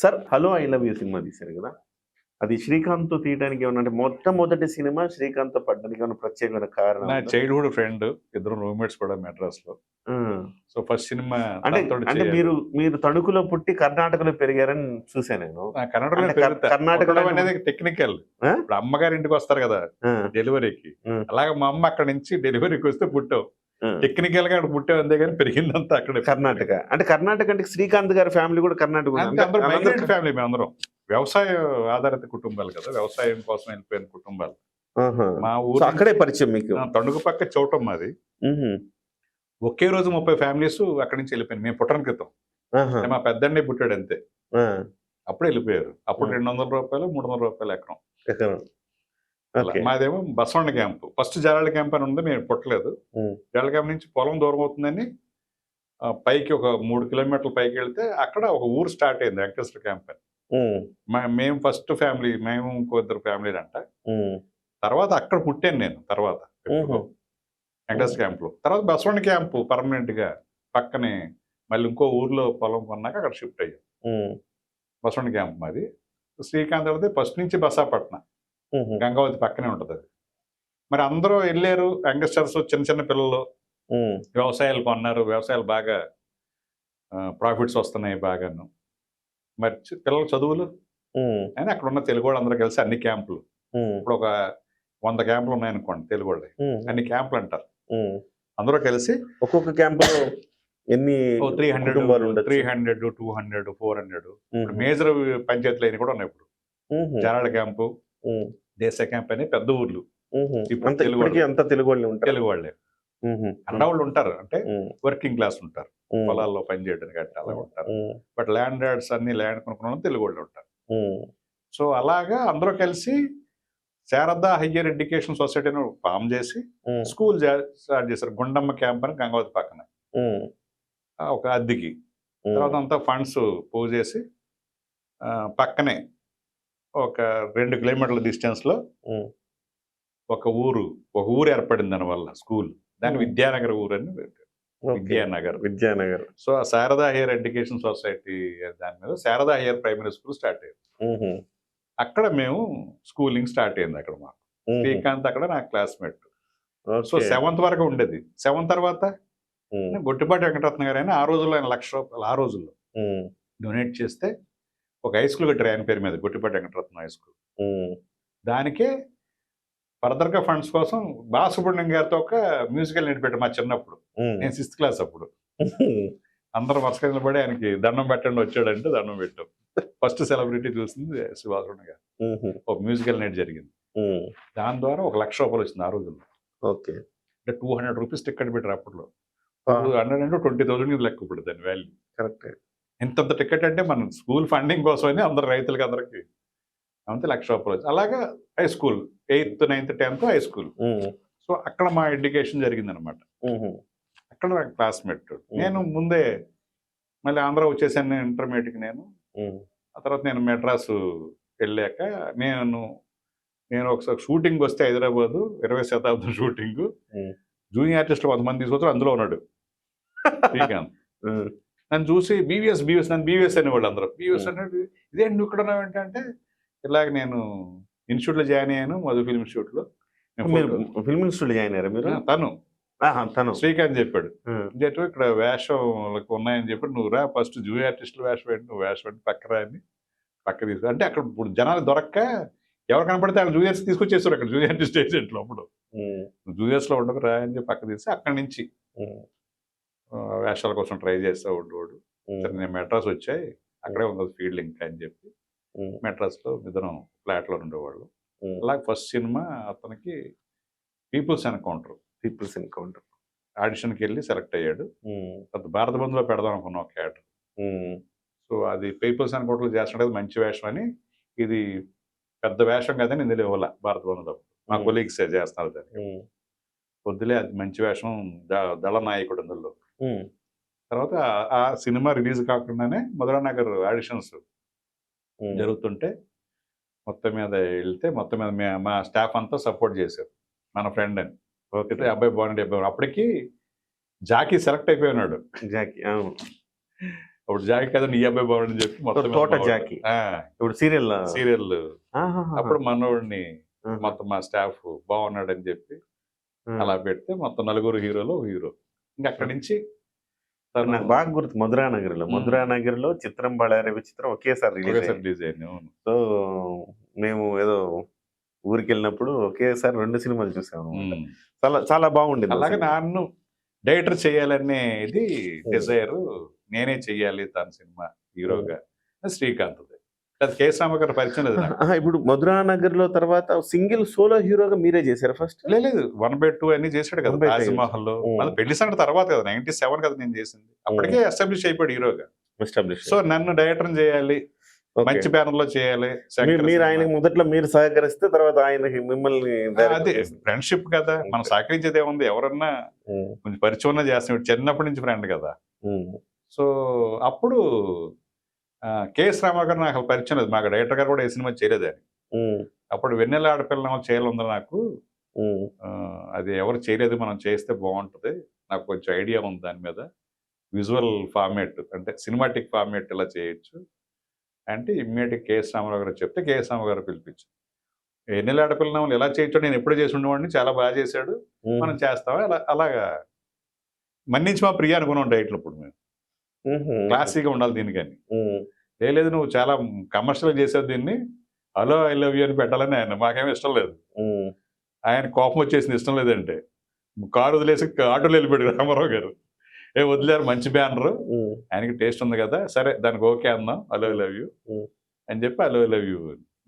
Sir 'hello I love you' cinema తీశారు కదా! అది శ్రీకాంత్‌తో తీయడానికి ఏమన్నా అంటే మొట్టమొదటి సినిమా శ్రీకాంత్‌తో పడడానికి ఏమన్నా ప్రత్యేకమైన కారణం నా ఉందా? Childhood friend. ఇద్దరం రూమ్‌మేట్స్ కూడా మద్రాస్‌లో. ఆ! సో, ఫస్ట్ సినిమా అంటే తనతోటి అంటే చేయాలి. మీరు తణుకులో పుట్టి కర్ణాటకలో పెరిగారని చూసా నేను. కన్నడలో అంటే పెరుగుతా. కర్ణాటకలో పుట్టడం అనేది టెక్నికల్. ఆ? ఇప్పుడు అమ్మగారి ఇంటికి వస్తారు కదా ఆ! డెలివరీకి. ఆ! అలాగే మా అమ్మ అక్కడి నుంచి డెలివరీకి వస్తే పుట్టావు. ఆ! టెక్నికల్‌గా అక్కడ పుట్టావు అంతే గాని పెరిగిందంతా అక్కడే. కర్ణాటక. అంటే కర్ణాటక అంటే శ్రీకాంత్ గారి ఫ్యామిలీ కూడా కర్ణాటక అంతే అందరూ మైగ్రెంట్ ఫ్యామిలీ మేమందరం. వ్యవసాయ ఆధారిత కుటుంబాలు కదా! వ్యవసాయం కోసం వెళ్ళిపోయిన కుటుంబాలు. ఆహా! మా సో, ఊరు అక్కడే పరిచయం మీకు. తణుకు పక్క చౌటం మాది. హుహు. ఒకే రోజు 30 ఫ్యామిలీస్ అక్కడి నుంచి వెళ్ళిపోయాను. మేము పుట్టని క్రితం. ఆహా! మా పెద్దన్నే పుట్టాడు అంతే. ఆ! అప్పుడే వెళ్ళిపోయారు. అప్పుడు హ్మ్. రూ. 200 రూ. 300 ఎకరం. ఎకరం. అలా. ఓకే. మాదేమో బసవಣ್ణ క్యాంపు. ఫస్ట్ జరాళ్ళ క్యాంప్ అని ఉంది. మేము పుట్టలేదు. హ్మ్. జరాళ్ళ క్యాంప్ నుంచి పొలం దూరం అవుతుందని పైకి ఒక 3 కిలోమీటర్ల పైకెళ్తే అక్కడ ఒక ఊరు స్టార్ట్ అయింది వెంకటేశ్వర క్యాంప్ అని. హ్మ్. మేము ఫస్ట్ ఫ్యామిలీ. మేము ఇంకో ఇద్దరు ఫ్యామిలీలంట. హ్మ్. తర్వాత అక్కడ పుట్టాను నేను తర్వాత. హుహు. వెంకటేశ్వర క్యాంప్‌లో. తర్వాత బసవಣ್ణ క్యాంపు పర్మనెంట్‌గా పక్కనే మళ్ళీ ఇంకో ఊర్లో పొలం కొన్నాక అక్కడ షిఫ్ట్ అయ్యాం. హ్మ్. బసవಣ್ణ క్యాంప్ మాది. శ్రీకాంత్ వాళ్ళది ఫస్ట్ నుంచి బసాపట్నం. హుహు. గంగావతి పక్కనే ఉంటదది. మరి అందరూ ఎళ్లారు. యంగ్‌స్టర్స్ చిన్న చిన్న పిల్లలు హ్మ్. వ్యవసాయాలు కొన్నారు. వ్యవసాయాలు బాగా ప్రాఫిట్స్ వస్తున్నాయి బాగాను. మరి పిల్లల చదువులు హ్మ్. అని అక్కడున్న తెలుగోళ్ళందరూ కలిసి అన్ని క్యాంపులు. హ్మ్. ఇప్పుడు ఒక 100 క్యాంపులు ఉన్నాయనుకోండి తెలుగోళ్ళయి. హ్మ్. అన్ని క్యాంపులు అంటారు. హ్మ్. అందరూ కలిసి ఒక్కొక్క క్యాంప్‌లో ఎన్ని ఓ 300, కుటుంబాలు ఉండొచ్చు? 300, 200, 400 ఇప్పుడు హుహు. మేజర్ పంచాయతీలయినయి కూడా ఉన్నాయి ఇప్పుడు. హుహు. జారాళ్ళ క్యాంపు, హ్మ్. దేశ క్యాంప్ అని పెద్ద ఊర్లు. హుహు. ఇప్పుడు అంతా ఇప్పటికి అంతా తెలుగోళ్ళే ఉంటారా? తెలుగు వాళ్ళే. హుహు. కన్నడోళ్ళు ఉంటారు. అంటే హ్మ్. వర్కింగ్ క్లాస్ ఉంటారు. హ్మ్. పొలాల్లో పని చేయడానికి అట్లా అలా హ్మ్. ఉంటారు. హ్మ్. బట్ ల్యాండ్ యార్డ్స్ అన్ని ల్యాండ్ కొనుక్కున్న తెలుగోళ్ళు ఉంటారు. హ్మ్. సో, అలాగా అందరూ కలిసి శారదా హయ్యర్ ఎడ్యుకేషన్ సొసైటీని ఫార్మ్ చేసి హ్మ్. స్కూల్ స్టార్ట్ చేశారు. గుండమ్మ క్యాంప్ అని గంగావతి పక్కన. హ్మ్. ఒక అద్దెకి. హ్మ్. తర్వాత అంతా ఫండ్స్ పోగు చేసి పక్కనే ఒక 2 కిలోమీటర్ల డిస్టెన్స్‌లో హ్మ్. ఒక ఊరు ఏర్పడింది దానివల్ల స్కూల్. దాన్ని హ్మ్. విద్యానగర్ ఊరని పెట్టారు. ఓకే. విద్యానగర్. విద్యానగర్. సో, ఆ శారదా హైయర్ ఎడ్యుకేషన్ సొసైటీ దాని మీద Sharada hire primary school start అయింది. హుహు. అక్కడ అక్కడ మేము స్కూలింగ్ స్టార్ట్ అయింది అక్కడ మాకు. హుహు. శ్రీకాంత్ అక్కడ నా క్లాస్‌మేట్. So, okay. 7థ్ వరకు ఉండేది. 7థ్ తర్వాత హ్మ్. గొట్టిపాటి వెంకటరత్న గారని ఆ రోజుల్లో ఆయన రూ. 1,00,000 ఆ రోజుల్లో హ్మ్. డొనేట్ చేస్తే ఒక హై స్కూల్ కట్టారు ఆయన పేరు మీద గొట్టిపాటి వెంకటరత్నం హై స్కూల్. హ్మ్. దానికే ఫర్దర్‌గా ఫండ్స్ కోసం బాలసుబ్రహ్మణ్యం గారితో ఒక మ్యూజికల్ నైట్ పెట్టాం మా చిన్నప్పుడు. హ్మ్. నేను 6థ్ క్లాస్ అప్పుడు. అందరూ వరుసగా నిలబడి ఆయనకి దండం పెట్టండి వచ్చాడంటే దండం పెట్టాం. ఫస్ట్ సెలబ్రిటీ చూసింది సుభాష్ గారు. హుహు. ఒక మ్యూజికల్ నైట్ జరిగింది. హ్మ్. దాని ద్వారా ఒక రూ. 1,00,000 వచ్చింది ఆ రోజుల్లో. ఓకే. అంటే రూ. 200 టికెట్ పెట్టారు అప్పట్లో. ఆ! ఇప్పుడు 100 అంటే 20,000 లెక్క ఇప్పుడు దాని వాల్యూ. కరెక్టే. ఇంతంత టికెట్ అంటే మనం స్కూల్ ఫండింగ్ కోసమని అందరు రైతులకి అందరికి అంతే రూ. 1,00,000 వచ్చింది. అలాగా హై స్కూల్ 8థ్, 9థ్, 10థ్ హై స్కూల్. హ్మ్. సో, అక్కడ మా ఎడ్యుకేషన్ జరిగిందనమాట. హుహు. అక్కడ నాకు క్లాస్‌మేట్. నేను హుహు. ముందే మళ్ళీ ఆంధ్ర వచ్చేసాను నేను ఇంటర్మీడియేట్‌కి నేను. హ్మ్. ఆ తర్వాత నేను మెడ్రాసు వెళ్ళాక నేను నేను ఒకసారి షూటింగ్‌కొస్తే హైదరాబాదు 20 శతాబ్దం షూటింగు. హ్మ్. జూనియర్ ఆర్టిస్ట్‌లు 100 మంది తీసుకొచ్చారు. అందులో ఉన్నాడు శ్రీకాంత్. హ్మ్. నన్ను చూసి బీవీఎస్ నన్ను బీవీఎస్ అనేవాళ్ళు అందరూ. బీవీఎస్ హ్మ్. అన్నాడు, "ఇదేంటి నువ్వు ఇక్కడ ఉన్నావేంటి" అంటే, ఇలాగ నేను ఇన్‌స్టిట్యూట్‌లో జాయిన్ అయ్యాను. మధు ఫిల్మ్ ఇన్‌స్టిట్యూట్‌లో. నేను మీరు ఫోటో ఫిల్మ్ ఇన్స్టిట్యూట్‌లో జాయిన్ అయ్యారా మీరు? తను ఆహా! తను. శ్రీకాంత్ చెప్పాడు. హ్మ్. "జెటు ఇక్కడ వేషాలకు ఉన్నాయని చెప్పి నువ్వు రా ఫస్ట్ జూనియర్ ఆర్టిస్ట్‌ల వేషం ఏంటి? నువ్వు వేషం ఏంటి? పక్కన రా" అని పక్క తీసుకు అంటే అక్కడ ఇప్పుడు జనాలు దొరక్క ఎవరు కనపడితే వాళ్ళు జూనియర్స్ తీసుకొచ్చేసారు అక్కడ జూనియర్ ఆర్టిస్ట్ ఏజెంట్లు అప్పుడు. హ్మ్. "నువ్వు జూనియర్స్‌లో ఉండకురా" అని చెప్పి పక్కకు తీసి అక్కడి నుంచి హ్మ్. వేషాల కోసం ట్రై చేస్తా ఉండేవాడు. సరే హ్మ్. నేను మెడ్రాస్ వచ్చాయి. అక్కడే ఉన్నది ఫీల్డ్ ఇంకా అని చెప్పి హ్మ్. మెడ్రాస్‌లో ఇద్దరం ఫ్లాట్‌లో ఉండేవాళ్ళం. హ్మ్. అలాగే ఫస్ట్ సినిమా అతనికి 'పీపుల్స్ ఎన్‌కౌంటర్' పీపుల్స్ ఎన్‌కౌంటర్. ఆడిషన్‌కెళ్ళి సెలెక్ట్ అయ్యాడు. హ్మ్. తర్వాత 'భారత బంధులో' పెడదాం అనుకున్నాం ఒక క్యారెక్టర్. హ్మ్. సో, అది 'పీపుల్స్ ఎన్‌కౌంటర్‌లో' చేస్తుంటే అది మంచి వేషం అని, ఇది పెద్ద వేషం కాదని ఇందులో ఇవ్వల 'భారత బంధులో.' మా హ్మ్. కొలీగ్సే చేస్తున్నారు దానికి. హ్మ్. వద్దులే అది మంచి వేషం దళ నాయకుడు అందులో. హ్మ్. తర్వాత ఆ సినిమా రిలీజ్ కాకుండానే మధురానగర్ ఆడిషన్స్ హ్మ్. జరుగుతుంటే మొత్తం మీద ఎళ్తే మొత్తం మీద మా స్టాఫ్ అంతా సపోర్ట్ చేశారు. మన ఫ్రెండ్ అని. ఓకే. అయితే అబ్బాయి బాగున్నాడు అబ్బాయి అప్పటికి జాకీ సెలెక్ట్ అయిపోయి ఉన్నాడు. జాకీ. అవును. అప్పుడు జాకీ కదా నీ అబ్బాయి బాగుండని చెప్పి మొత్తం తోట జాకీ ఇప్పుడు సీరియల్ సీరియల్ అప్పుడు మనోడిని మొత్తం మా స్టాఫ్ బాగున్నాడని చెప్పి అలా పెడితే మొత్తం 4 హీరోలు హీరో. ఇంకా అక్కడి నుంచి నాకు బాగా గుర్తు మధురా నగర్ లో చిత్రం బళారి విచిత్రం ఒకేసారి రిలీజ్ అయింది. సో మేము ఏదో ఊరికి వెళ్ళినప్పుడు ఒకేసారి 2 సినిమాలు చూసాము. చాలా చాలా బాగుండేది. అలాగే నన్ను డైరెక్టర్ చేయాలనే ఇది డిజైర్, నేనే చెయ్యాలి తన సినిమా హీరోగా. శ్రీకాంత్ అది కేసరామ గారు పరిచయం లేదు నాకు. ఇప్పుడు మధురా నగర్ లో తర్వాత సింగిల్ సోలో హీరోగా మీరే చేశారు ఫస్ట్? లేదు 1/2 అన్ని చేశాడు కదా తాజ్మహల్ లో. పెళ్లి సంగతి తర్వాత కదా 97 కదా నేను చేసింది. అప్పటికే ఎస్టాబ్లిష్ అయిపోయాడు హీరోగా. సో నన్ను డైరెక్టర్ చేయాలి, మంచి బ్యానర్ లో చేయాలి. మీరు ఆయనకి మొదట్లో మీరు సహకరిస్తే తర్వాత ఆయనకి మిమ్మల్ని అదే ఫ్రెండ్షిప్ కదా, మనం సహకరించేది ఏముంది, ఎవరన్నా కొంచెం పరిచయం చేస్తాం, చిన్నప్పటి నుంచి ఫ్రెండ్ కదా. సో అప్పుడు కేఎస్ రామ గారు నాకు పరిచయం లేదు, మాకు డైరెక్టర్ గారు కూడా ఏ సినిమా చేయలేదు అని. అప్పుడు వెన్నెల ఆడపిల్ల చేయాలంది నాకు, అది ఎవరు చేయలేదు, మనం చేస్తే బాగుంటుంది, నాకు కొంచెం ఐడియా ఉంది దాని మీద, విజువల్ ఫార్మేట్ అంటే సినిమాటిక్ ఫార్మేట్ ఇలా చేయొచ్చు అంటే ఇమ్మీడియట్ కేఎస్ రామారావు గారు చెప్తే కేఎస్ రామారావు గారు పిలిపించారు. వెన్నెల ఆడపిల్ల ఎలా చేయొచ్చో నేను ఎప్పుడు చేసి ఉండేవాడిని, చాలా బాగా చేశాడు, మనం చేస్తామా అలాగా మన్నించి మా ప్రియ అనుకున్నాం డైట్లో. ఇప్పుడు మేము క్లాసీగా ఉండాలి దీనికని, లేదు నువ్వు చాలా కమర్షియల్ చేసావు దీన్ని, హలో ఐ లవ్ యూ అని పెట్టాలని ఆయన, మాకేమీ ఇష్టం లేదు. ఆయన కోపం వచ్చేసింది, ఇష్టం లేదంటే కారు వదిలేసి ఆటోలో వెళ్ళిపోయాడు రామారావు గారు. వదిలేరు, మంచి బ్యానరు, ఆయనకి టేస్ట్ ఉంది కదా, సరే దానికి ఓకే అందాం, హలో ఐ లవ్ యూ అని చెప్పి హలో ఐ లవ్ యూ.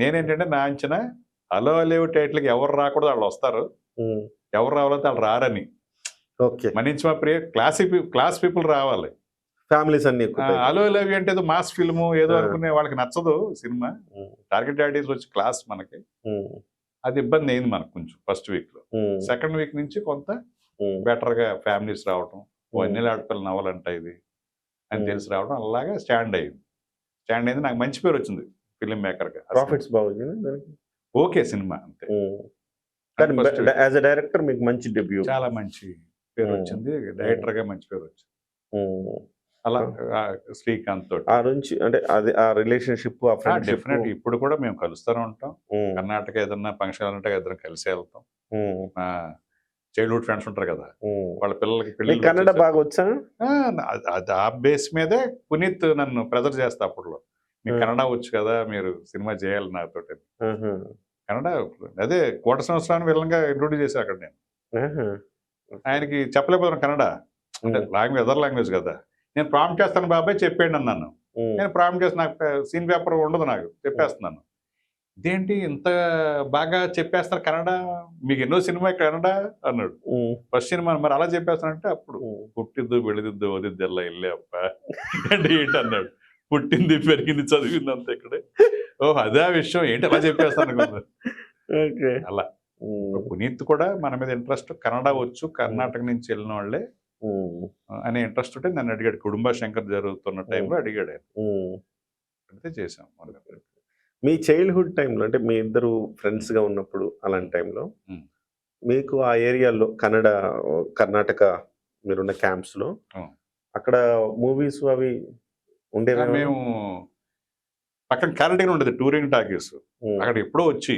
నేనేంటంటే నా అంచనా హలో ఐ లవ్ టైటిల్కి ఎవరు రాకూడదు వాళ్ళు వస్తారు, ఎవరు రావాలంటే వాళ్ళు రారని. మన్నించి మా ప్రియ క్లాస్ పీపుల్ రావాలి, ఫ్యామిలీస్ అన్ని. హలో ఐ లవ్ యూ అంటే ఏదో మాస్ ఫిల్మ్ ఏదో అనుకునే వాళ్ళకి నచ్చదు సినిమా. టార్గెట్ ఆడియన్స్ వచ్చి క్లాస్ మనకి, అది ఇబ్బంది అయింది మనకు కొంచెం ఫస్ట్ వీక్ లో. సెకండ్ వీక్ నుంచి కొంత బెటర్ గా ఫ్యామిలీస్ రావటం, వెన్నెల ఆడపిల్ల నవలంట ఇది అని తెలిసి రావడం, అలాగా స్టాండ్ అయింది. నాకు మంచి పేరు వచ్చింది ఫిలిం మేకర్ గా. ప్రాఫిట్స్ బాగుంది, ఓకే సినిమా అంతే. యాజ్ ఎ డైరెక్టర్ మీకు మంచి డెబ్యూ, చాలా మంచి పేరు వచ్చింది, డైరెక్టర్ గా మంచి పేరు వచ్చింది. అలా శ్రీకాంత్ తోటి ఆ నుంచి అంటే అది ఆ రిలేషన్షిప్ డెఫినెట్ ఇప్పుడు కూడా మేము కలుస్తూనే ఉంటాం. కర్ణాటక ఏదన్నా ఫంక్షన్ అంటే ఇద్దరం కలిసి వెళ్తాం. చైల్డ్హుడ్ ఫ్రెండ్స్ ఉంటారు కదా, వాళ్ళ పిల్లలకి కన్నడ బాగా వచ్చా, ఆ బేస్ మీదే పునీత్ నన్ను ప్రెజర్ చేస్తా అప్పట్లో, మీకు కన్నడ వచ్చు కదా, మీరు సినిమా చేయాలి నాతోటి. కన్నడ అదే కోట సంవత్సరాన్ని విలన్గా ఇంట్రొడ్యూస్ చేశాను అక్కడ నేను. ఆయనకి చెప్పలేకపోతున్నాను కన్నడ అంటే లాంగ్వేజ్, అదర్ లాంగ్వేజ్ కదా. నేను ప్రాంప్ట్ చేస్తాను బాబాయ్ చెప్పేయండి అన్నాను. నేను ప్రాంప్ట్ చేసి నాకు సీన్ పేపర్ ఉండదు, నాకు చెప్పేస్తున్నాను. ఇదేంటి ఇంత బాగా చెప్పేస్తారు కన్నడ, మీకు ఎన్నో సినిమా కన్నడ అన్నాడు. ఫస్ట్ సినిమా మరి అలా చెప్పేస్తానంటే అప్పుడు పుట్టిద్దు వెళిదిద్దు వదిద్దెల్లా వెళ్ళే అప్ప అంటే ఏంటి అన్నాడు. పుట్టింది పెరిగింది చదివింది అంత ఇక్కడే. ఓహ్ అదే విషయం, ఏంటి అలా చెప్పేస్తాను అనుకున్నాను. అలా పునీత్ కూడా మన మీద ఇంట్రెస్ట్, కన్నడ వచ్చు, కర్ణాటక నుంచి వెళ్ళిన వాళ్ళే అనే ఇంట్రెస్ట్ ఉంటే నన్ను అడిగాడు. కుటుంబ శంకర్ జరుగుతున్న టైంలో అడిగాడు, అయితే చేసాం. మీ చైల్డ్హుడ్ టైంలో అంటే మీ ఇద్దరు ఫ్రెండ్స్ గా ఉన్నప్పుడు అలాంటి టైంలో మీకు ఆ ఏరియాలో కర్ణాటక మీరున్న క్యాంప్స్ లో అక్కడ మూవీస్ అవి ఉండేవి? మేము పక్కన క్యారెక్టర్ ఉండేది టూరింగ్ టాకీస్, అక్కడ ఎప్పుడో వచ్చి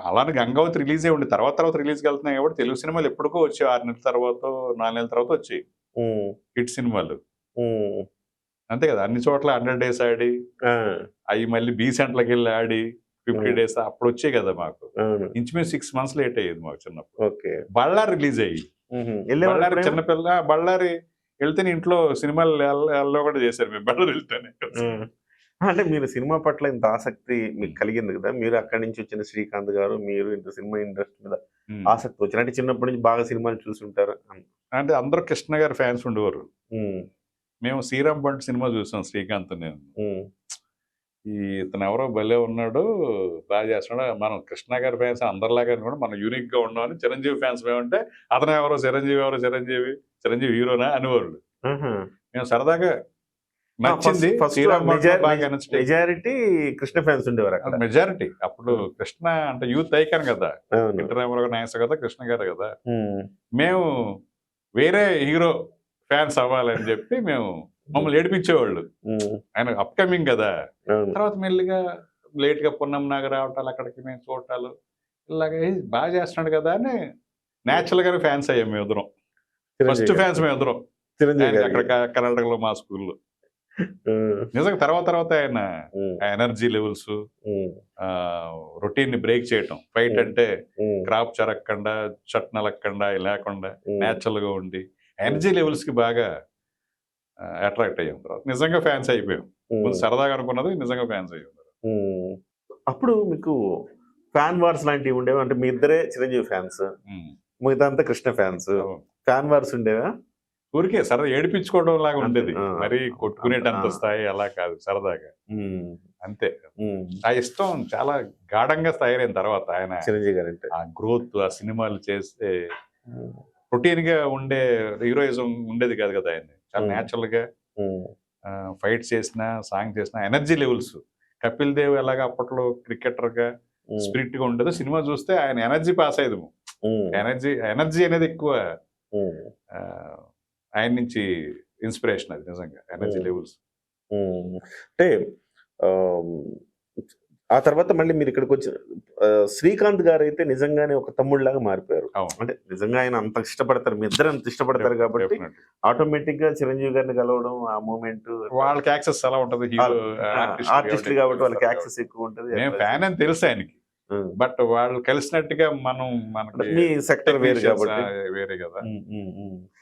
అలానే గంగావతి రిలీజ్ అయ్యి ఉండి తర్వాత రిలీజ్కి వెళ్తున్నాయి కాబట్టి తెలుగు సినిమాలు ఎప్పటికో వచ్చి 6 నెలల తర్వాత 4 నెలల తర్వాత వచ్చాయి హిట్ సినిమాలు, అంతే కదా. అన్ని చోట్ల 100 days ఆడి అవి మళ్ళీ బీ సెంటర్కి వెళ్ళి ఆడి 50 days అప్పుడు వచ్చాయి కదా. మాకు ఇంచుమించు 6 months లేట్ అయ్యేది మాకు చిన్నప్పుడు. బళ్ళారి రిలీజ్ అయ్యి, బళ్ళారి చిన్నపిల్ల బళ్ళారి వెళ్తేనే ఇంట్లో సినిమాలు వెళ్ళలో కూడా చేశారు మేము, బళ్ళారి వెళ్తేనే. అంటే మీరు సినిమా పట్ల ఇంత ఆసక్తి మీకు కలిగింది కదా, మీరు అక్కడి నుంచి వచ్చిన శ్రీకాంత్ గారు, మీరు ఇంత సినిమా ఇండస్ట్రీ మీద ఆసక్తి వచ్చిన అంటే చిన్నప్పటి నుంచి బాగా సినిమాలు చూసుంటారు అంటే అందరూ కృష్ణ గారి ఫ్యాన్స్ ఉండేవారు. మేము శ్రీరామ్ బంట్ సినిమా చూసాం శ్రీకాంత్ నేను, ఇతను ఎవరో భలే ఉన్నాడు బాగా చేస్తున్నాడు, మనం కృష్ణ గారి ఫ్యాన్స్ అందరిలాగా కూడా మనం యూనిక్ గా ఉన్నామని. చిరంజీవి ఫ్యాన్స్ మేమంటే అతను ఎవరో చిరంజీవి హీరోనా అనేవాళ్ళు. మేము సరదాగా నచ్చింది మెజారిటీ కృష్ణ ఫ్యాన్స్ ఉండేవారు అక్కడ. మెజారిటీ అప్పుడు కృష్ణ అంటే యూత్ ఐకాన్ కదా, ఇంటర్వ్యూ నాయస్ కదా, కృష్ణ గారు కదా. మేము వేరే హీరో ఫ్యాన్స్ అవ్వాలని చెప్పి మేము మమ్మల్ని ఏడిపించేవాళ్ళు. ఆయన అప్కమింగ్ కదా. అవును. తర్వాత మెల్లిగా లేట్ గా పున్నం నాగ రావటాలు, అక్కడికి మేము చూడటాలు, ఇలాగ బాగా చేస్తున్నాడు కదా అని నేచురల్ గానే ఫ్యాన్స్ అయ్యాం మేము ఇద్దరం. ఫస్ట్ చిరంజీవి ఫ్యాన్స్ మేము ఇద్దరం చిరంజీవి ఆయనకి అక్కడ గారికి. కర్ణాటకలో మా స్కూల్లో. నిజంగా తర్వాత ఆయన ఎనర్జీ లెవెల్స్, రొటీన్ ని బ్రేక్ చేయటం, ఫైట్ అంటే క్రాప్ చెరగకుండా షట్ నలగకుండా లేకుండా నేచురల్ గా ఉండి ఎనర్జీ లెవెల్స్ కి బాగా అట్రాక్ట్ అయ్యాం. తర్వాత నిజంగా ఫ్యాన్స్ అయిపోయాం. ముందు సరదాగా అనుకున్నది నిజంగా ఫ్యాన్స్ అయ్యాం. అప్పుడు మీకు ఫ్యాన్ వార్స్ లాంటివి ఉండేవి అంటే మీ ఇద్దరే చిరంజీవి ఫ్యాన్స్, మిగతా అంతా కృష్ణ ఫ్యాన్స్. ఫ్యాన్ వార్స్ ఉండేవా? ఊరికే సరదా ఏడిపించుకోవడం లాగా ఉండేది, ఆ. మరి కొట్టుకునేటంత ఆ. స్థాయి అలా కాదు, సరదాగా అంతే. ఆ ఇష్టం చాలా గాఢంగా తయారైన తర్వాత ఆయన చిరంజీవి గారు అంటే ఆ గ్రోత్, ఆ సినిమాలు చేస్తే రొటీన్ గా ఉండే హీరోయిజం ఉండేది కాదు కదా. ఆయన చాలా నేచురల్ గా ఫైట్ చేసిన, సాంగ్ చేసిన ఎనర్జీ లెవెల్స్. కపిల్ దేవ్ ఎలాగా అప్పట్లో క్రికెటర్ గా స్పిరిట్ గా ఉండదు, సినిమా చూస్తే ఆయన ఎనర్జీ పాస్ అయ్యేది. ఎనర్జీ అనేది ఎక్కువ ఆయన నుంచి ఇన్స్పిరేషన్, అది నిజంగా ఎనర్జీ లెవెల్స్. అంటే ఆ తర్వాత మళ్ళీ మీరు ఇక్కడికి వచ్చి శ్రీకాంత్ గారు అయితే నిజంగానే ఒక తమ్ముళ్ళలాగా మారిపోయారు. అంటే నిజంగా ఆయన అంత ఇష్టపడతారు, మీ ఇద్దరు అంత ఇష్టపడతారు కాబట్టి ఆటోమేటిక్ గా చిరంజీవి గారిని కలవడం, ఆ మూమెంట్ వాళ్ళకి యాక్సెస్ ఎలా ఉంటది, ఆర్టిస్ట్ కాబట్టి వాళ్ళకి యాక్సెస్ ఎక్కువ ఉంటది. నేను ఫ్యాన్ అని తెలుసు ఆయనకి, బట్ వాళ్ళు కలిసినట్టుగా మనకి మీ సెక్టర్ వేరు కాబట్టి వేరే కదా.